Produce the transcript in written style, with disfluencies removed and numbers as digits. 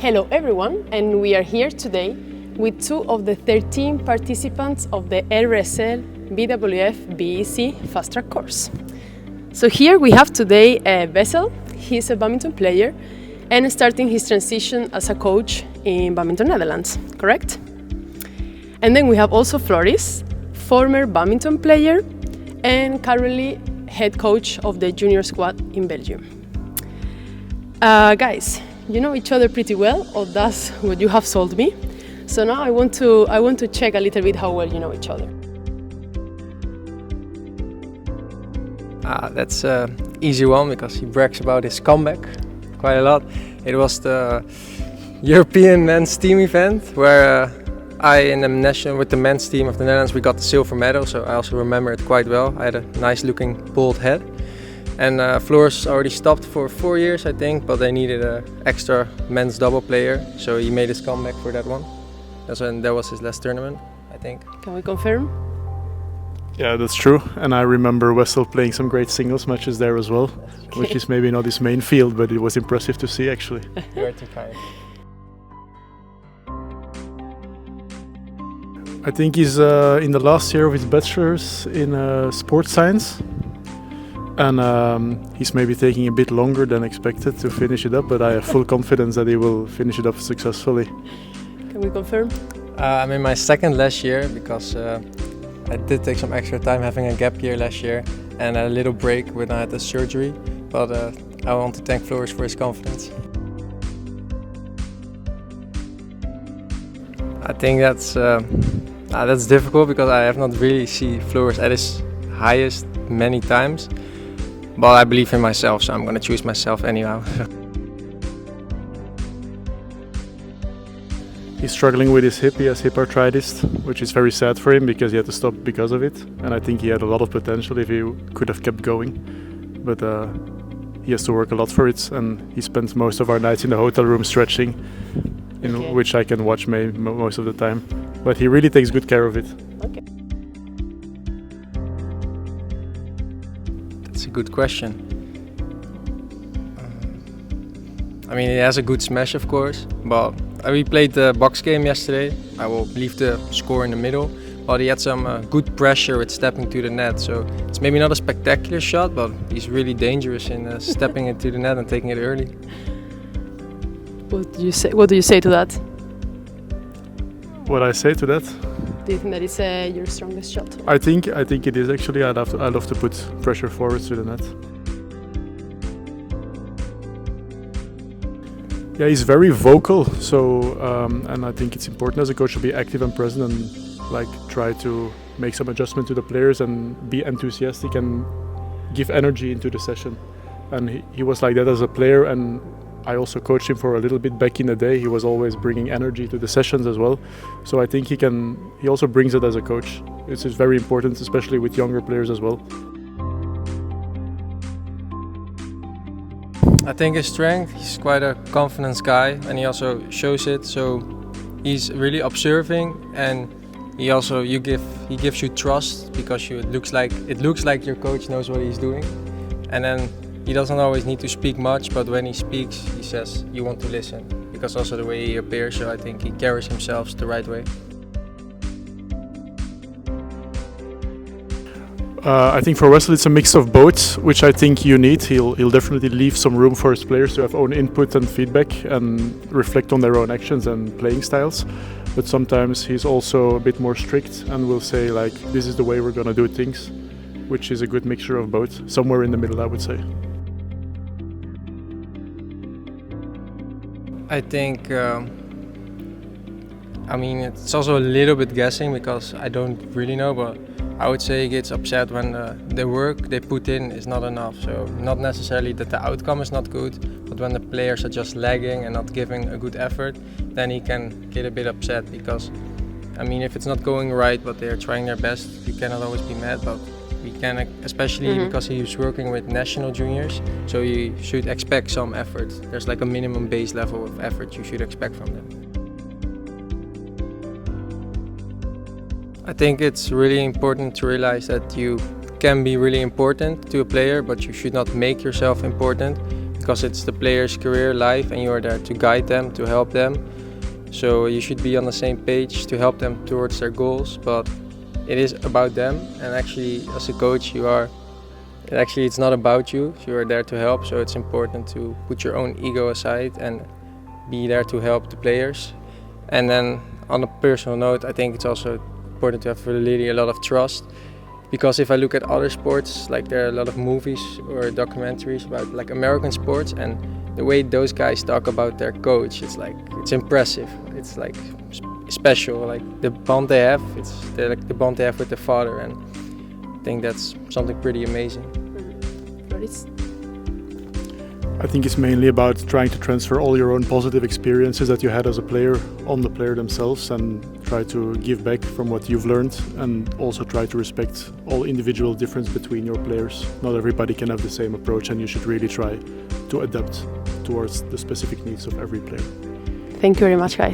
Hello everyone, and we are here today with two of the 13 participants of the RSL BWF BEC Fast Track course. So here we have today Wessel. He's a badminton player and starting his transition as a coach in Badminton Netherlands, correct? And then we have also Floris, former badminton player and currently head coach of the junior squad in Belgium. Guys, you know each other pretty well, or that's what you have told me. So now I want to check a little bit how well you know each other. That's an easy one because he brags about his comeback quite a lot. It was the European men's team event where with the men's team of the Netherlands, we got the silver medal, so I also remember it quite well. I had a nice looking bald head. And Floris already stopped for 4 years, I think, but they needed an extra men's double player, so he made his comeback for that one. That was his last tournament, I think. Can we confirm? Yeah, that's true. And I remember Wessel playing some great singles matches there as well, Okay. which is maybe not his main field, but it was impressive to see actually. You are too kind. I think he's in the last year of his bachelor's in sports science. And he's maybe taking a bit longer than expected to finish it up, but I have full confidence that he will finish it up successfully. Can we confirm? I'm in my second last year because I did take some extra time having a gap year last year and a little break when I had the surgery. But I want to thank Floris for his confidence. I think that's difficult because I have not really seen Floris at his highest many times. But I believe in myself, so I'm going to choose myself anyhow. He's struggling with his hip. He has hip arthritis, which is very sad for him because he had to stop because of it. And I think he had a lot of potential if he could have kept going. But he has to work a lot for it, and he spends most of our nights in the hotel room stretching, Okay. which I can watch most of the time. But he really takes good care of it. Okay. That's a good question. I mean, he has a good smash, of course, but we played the box game yesterday. I will leave the score in the middle, but he had some good pressure with stepping to the net, so it's maybe not a spectacular shot, but he's really dangerous in stepping into the net and taking it early. What do you say to that? What I say to that? Do you think that is your strongest shot? I think it is actually. I love to put pressure forward to the net. Yeah, he's very vocal. So, and I think it's important as a coach to be active and present and try to make some adjustment to the players and be enthusiastic and give energy into the session. And he was like that as a player, and I also coached him for a little bit back in the day. He was always bringing energy to the sessions as well. So I think he also brings it as a coach. It's very important, especially with younger players as well. I think his strength, he's quite a confidence guy and he also shows it, so he's really observing and he gives you trust because it looks like your coach knows what he's doing, and then he doesn't always need to speak much, but when he speaks, he says you want to listen, because also the way he appears, so I think he carries himself the right way. I think for Wessel it's a mix of both, which I think you need. He'll definitely leave some room for his players to have own input and feedback and reflect on their own actions and playing styles. But sometimes he's also a bit more strict and will say this is the way we're gonna do things, which is a good mixture of both, somewhere in the middle I would say. I think, I mean, it's also a little bit guessing because I don't really know, but I would say he gets upset when the work they put in is not enough. So not necessarily that the outcome is not good, but when the players are just lagging and not giving a good effort, then he can get a bit upset because, I mean, if it's not going right, but they're trying their best, you cannot always be mad, but we can, especially because he's working with national juniors, so you should expect some effort. There's like a minimum base level of effort you should expect from them. I think it's really important to realize that you can be really important to a player, but you should not make yourself important, because it's the player's career, life, and you are there to guide them, to help them. So you should be on the same page to help them towards their goals, but it is about them. And actually, as a coach, it's not about you. You are there to help, so it's important to put your own ego aside and be there to help the players. And then on a personal note, I think it's also important to have really a lot of trust, because if I look at other sports, like there are a lot of movies or documentaries about like American sports, and the way those guys talk about their coach, it's impressive. It's like special, like the bond they have. They're like the bond they have with their father, and I think that's something pretty amazing. Floris? I think it's mainly about trying to transfer all your own positive experiences that you had as a player on the player themselves, and try to give back from what you've learned, and also try to respect all individual difference between your players. Not everybody can have the same approach, and you should really try to adapt towards the specific needs of every player. Thank you very much, guys.